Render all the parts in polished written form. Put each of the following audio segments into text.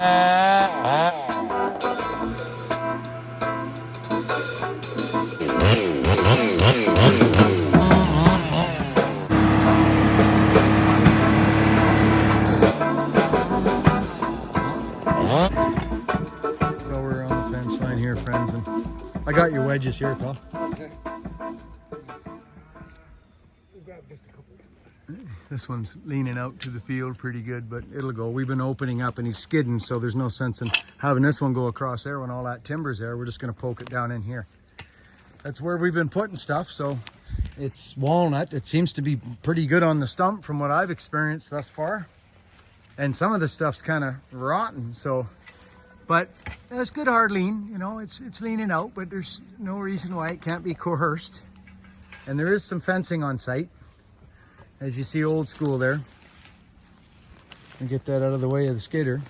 So we're on the fence line here, friends, and I got your wedges here, pal. Okay. This one's leaning out to the field pretty good, but it'll go. We've been opening up and he's skidding, so there's no sense in having this one go across there when all that timber's there. We're just gonna poke it down in here. That's where we've been putting stuff, so it's walnut. It seems to be pretty good on the stump from what I've experienced thus far. And some of the stuff's kind of rotten, so, but it's good hard lean, you know, it's leaning out, but there's no reason why it can't be coerced. And there is some fencing on site. As you see, old school there. And get that out of the way of the skidder.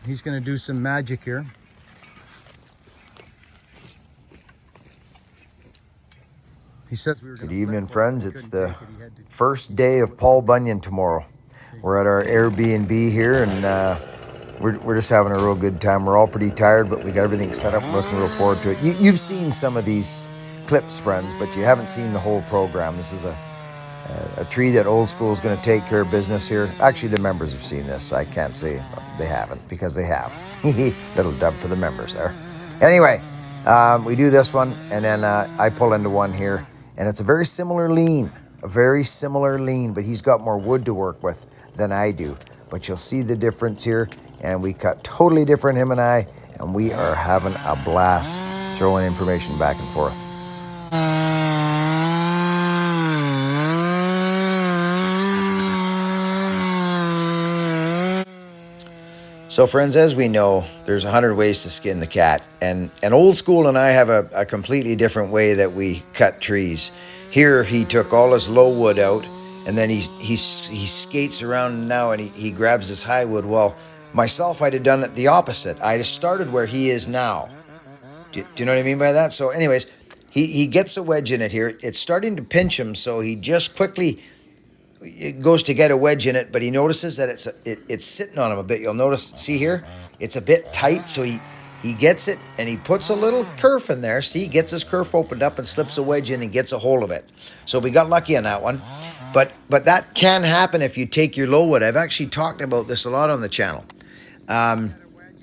He's going to do some magic here. He says we were going to. Good evening, friends. It's the first day of Paul Bunyan tomorrow. We're at our Airbnb here, and we're just having a real good time. We're all pretty tired, but we got everything set up. Looking real forward to it. You've seen some of these clips, friends, but you haven't seen the whole program. This is a tree that Old School is going to take care of business here. Actually, the members have seen this, so I can't say they haven't, because they have. Little dub for the members there. Anyway, we do this one, and then I pull into one here, and it's a very similar lean, but he's got more wood to work with than I do. But you'll see the difference here, and we cut totally different, him and I, and we are having a blast throwing information back and forth. So friends, as we know, there's 100 ways to skin the cat, and Old School and I have a completely different way that we cut trees. Here he took all his low wood out, and then he skates around now and he grabs his high wood. Well, myself, I'd have done it the opposite. I'd have started where he is now. Do you know what I mean by that? So anyways, he gets a wedge in it here. It's starting to pinch him, so he just quickly goes to get a wedge in it, but he notices that it's sitting on him a bit. You'll notice, see here, it's a bit tight, so he gets it and he puts a little kerf in there. See, he gets his kerf opened up and slips a wedge in and gets a hold of it. So we got lucky on that one, but that can happen if you take your low wood. I've actually talked about this a lot on the channel.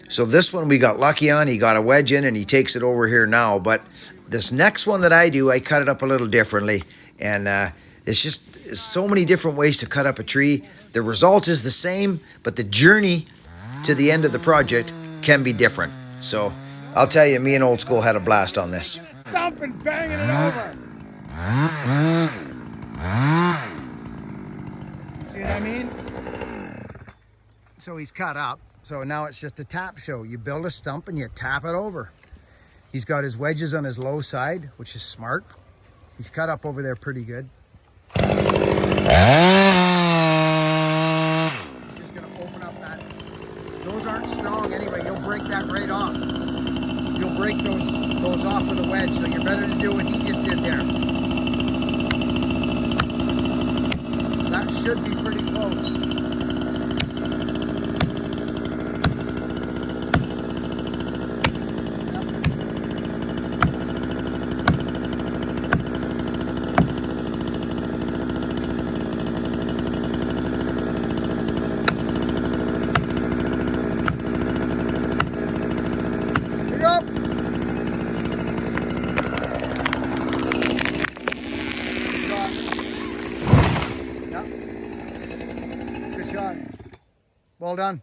So this one we got lucky on. He got a wedge in and he takes it over here now. But this next one that I do, I cut it up a little differently, and it's just so many different ways to cut up a tree. The result is the same, but the journey to the end of the project can be different. So I'll tell you, me and Old School had a blast on this. Stomping, banging it over. See what I mean? So he's cut up. So now it's just a tap show. You build a stump and you tap it over. He's got his wedges on his low side, which is smart. He's cut up over there pretty good. He's just going to open up that. Those aren't strong anyway. You'll break that right off. You'll break those off with a wedge. So you're better to do what he just did there. That should be pretty close. Well done.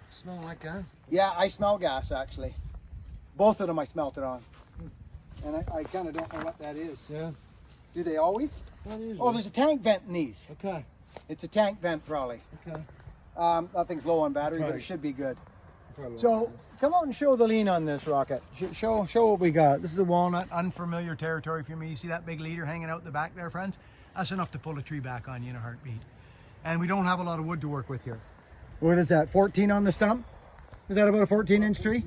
Smell like gas? Yeah, I smell gas actually. Both of them I smelt it on. And I kind of don't know what that is. Yeah. Do they always? Usually. Oh, there's a tank vent in these. Okay. It's a tank vent probably. Okay. That thing's low on battery, Right. but it should be good. So come out and show the lean on this rocket. Show what we got. This is a walnut, unfamiliar territory for me. You see that big leader hanging out the back there, friends? That's enough to pull a tree back on you in a heartbeat. And we don't have a lot of wood to work with here. What is that, 14 on the stump? Is that about a 14-inch tree?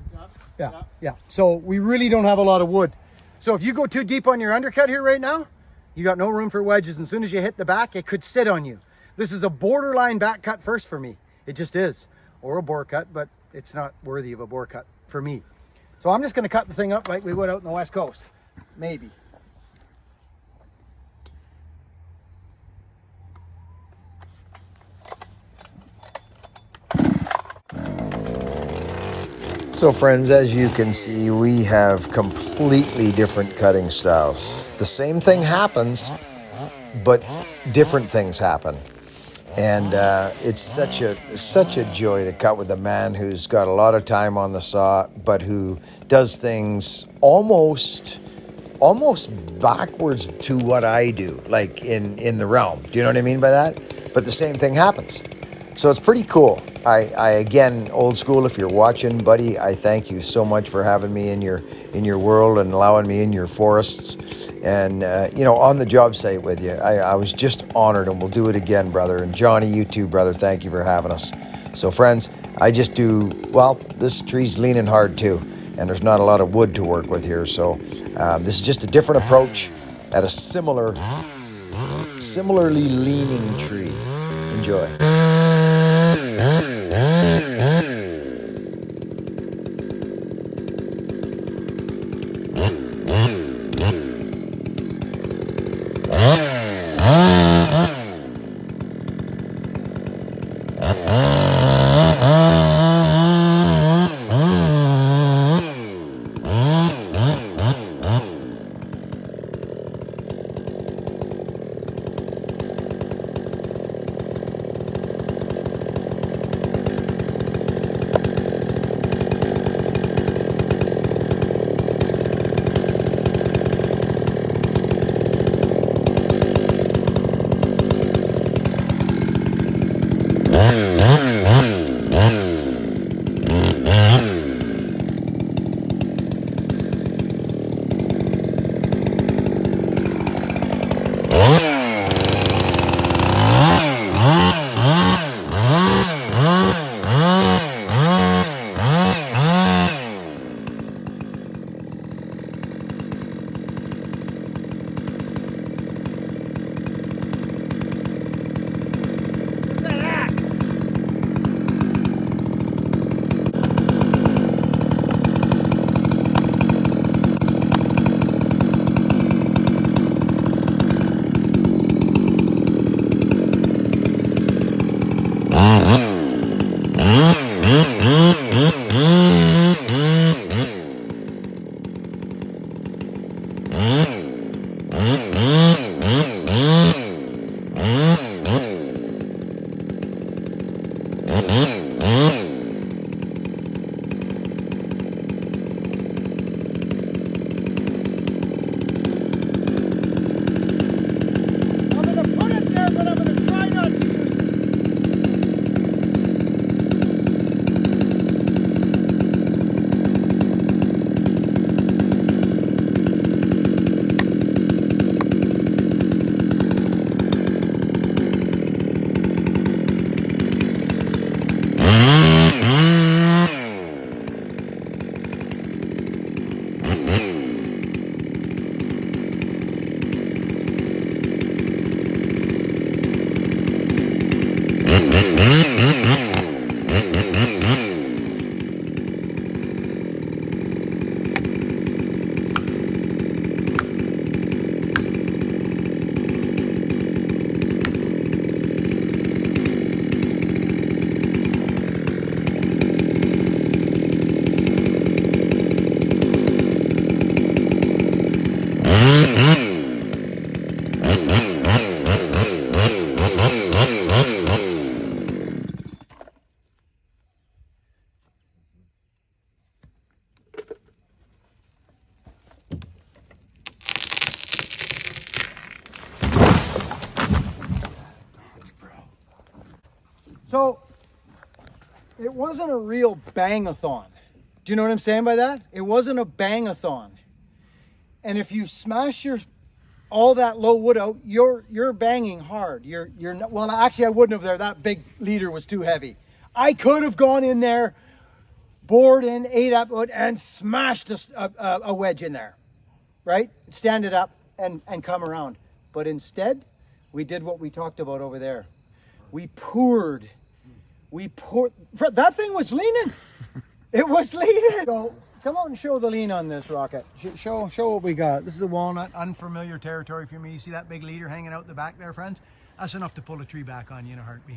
Yeah. So we really don't have a lot of wood. So if you go too deep on your undercut here right now, you got no room for wedges. And as soon as you hit the back, it could sit on you. This is a borderline back cut first for me. It just is. Or a bore cut, but it's not worthy of a bore cut for me. So I'm just going to cut the thing up like we would out in the West Coast. Maybe. So friends, as you can see, we have completely different cutting styles. The same thing happens, but different things happen. And it's such a joy to cut with a man who's got a lot of time on the saw, but who does things almost backwards to what I do, like in the realm. Do you know what I mean by that? But the same thing happens. So it's pretty cool. I again, old school, if you're watching, buddy, I thank you so much for having me in your world and allowing me in your forests and, on the job site with you. I was just honored, and we'll do it again, brother. And Johnny, you too, brother. Thank you for having us. So friends, this tree's leaning hard too, and there's not a lot of wood to work with here. So this is just a different approach at a similarly leaning tree. Enjoy. So it wasn't a real bang-a-thon. Do you know what I'm saying by that? It wasn't a bang-a-thon. And if you smash all that low wood out, you're banging hard. You're not, well, actually I wouldn't have there. That big leader was too heavy. I could have gone in there, bored in, ate up wood, and smashed a wedge in there, right? Stand it up and come around. But instead, we did what we talked about over there. We poured. That thing was leaning. It was leaning. So come out and show the lean on this rocket. Show what we got. This is a walnut, unfamiliar territory for me. You see that big leader hanging out the back there, friends? That's enough to pull a tree back on you in a heartbeat.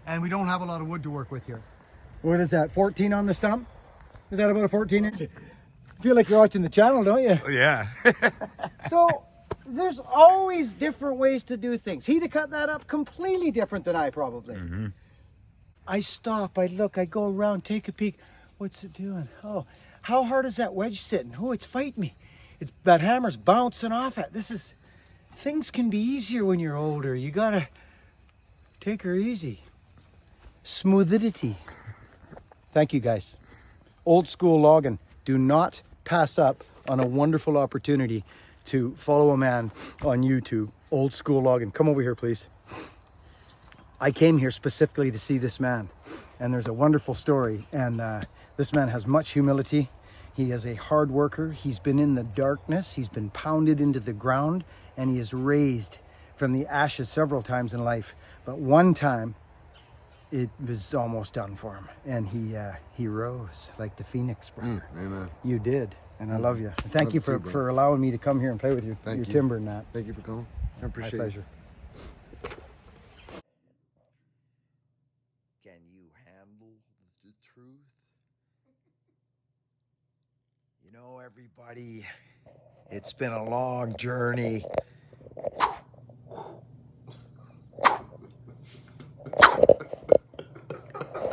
And we don't have a lot of wood to work with here. What is that, 14 on the stump? Is that about a 14 inch? Feel like you're watching the channel, don't you? Yeah. So there's always different ways to do things. He'd have cut that up completely different than I probably. I stop, I look, I go around, take a peek. What's it doing? Oh, how hard is that wedge sitting? Oh, it's fighting me. That hammer's bouncing off it. Things can be easier when you're older. You gotta take her easy. Smoothidity. Thank you guys. Old school logging. Do not pass up on a wonderful opportunity to follow a man on YouTube. Old school logging. Come over here, please. I came here specifically to see this man, and there's a wonderful story. And this man has much humility. He is a hard worker. He's been in the darkness. He's been pounded into the ground, and he is raised from the ashes several times in life. But one time, it was almost done for him, and he rose like the phoenix, brother. Amen. You did, and I love you. Thank you Love you too, for allowing me to come here and play with your Thank you. timber and that. Thank you for coming. I My appreciate it. pleasure. Can you handle the truth? You know, everybody, it's been a long journey.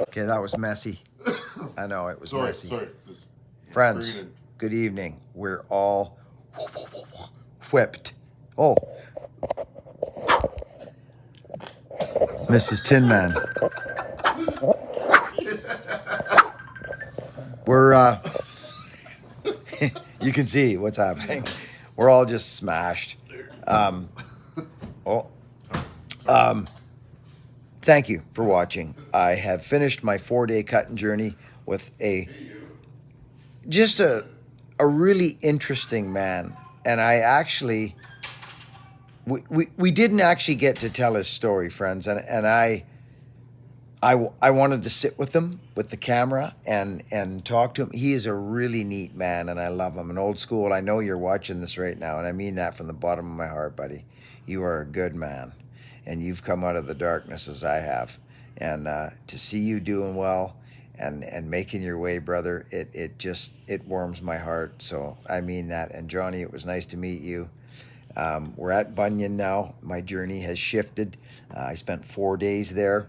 Okay, that was messy. I know it was messy. Sorry. Just Friends, breathing. good evening. We're all whipped. Oh, Mrs. Tin Man. We're you can see what's happening. We're all just smashed. Thank you for watching. I have finished my 4-day cutting journey with a really interesting man. And I actually, we didn't actually get to tell his story, friends. And I wanted to sit with him with the camera and talk to him. He is a really neat man, and I love him. An old school. I know you're watching this right now, and I mean that from the bottom of my heart, buddy. You are a good man, and you've come out of the darkness as I have. And to see you doing well and making your way, brother, it warms my heart. So I mean that. And Johnny, it was nice to meet you. We're at Bunyan now. My journey has shifted. I spent 4 days there.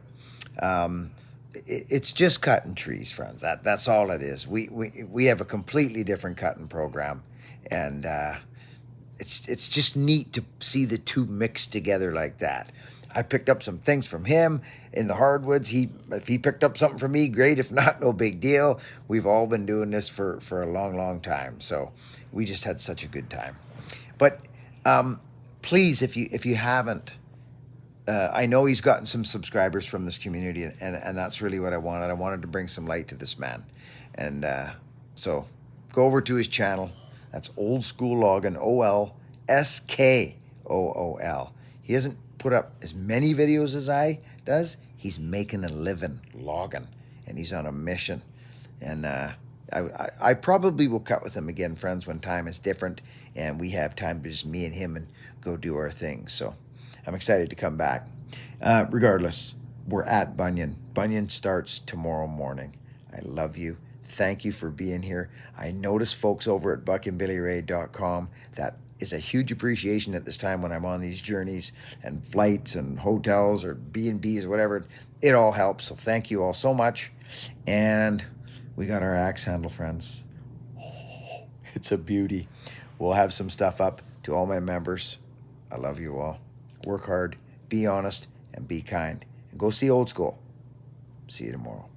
It's just cutting trees, friends. That's all it is. We have a completely different cutting program, and it's just neat to see the two mixed together like that. I picked up some things from him in the hardwoods. If he picked up something from me, great. If not, no big deal. We've all been doing this for a long time, so we just had such a good time. But please, if you haven't. I know he's gotten some subscribers from this community, and that's really what I wanted. I wanted to bring some light to this man. And so go over to his channel. That's Old School Logging, OLSKOOL. He hasn't put up as many videos as I does. He's making a living logging, and he's on a mission. And I probably will cut with him again, friends, when time is different and we have time to just me and him and go do our thing. So I'm excited to come back. Regardless, we're at Bunyan. Bunyan starts tomorrow morning. I love you. Thank you for being here. I notice folks over at buckandbillyray.com. That is a huge appreciation at this time when I'm on these journeys and flights and hotels or B&Bs or whatever. It all helps. So thank you all so much. And we got our axe handle, friends. Oh, it's a beauty. We'll have some stuff up to all my members. I love you all. Work hard, be honest, and be kind. And go see Old School. See you tomorrow.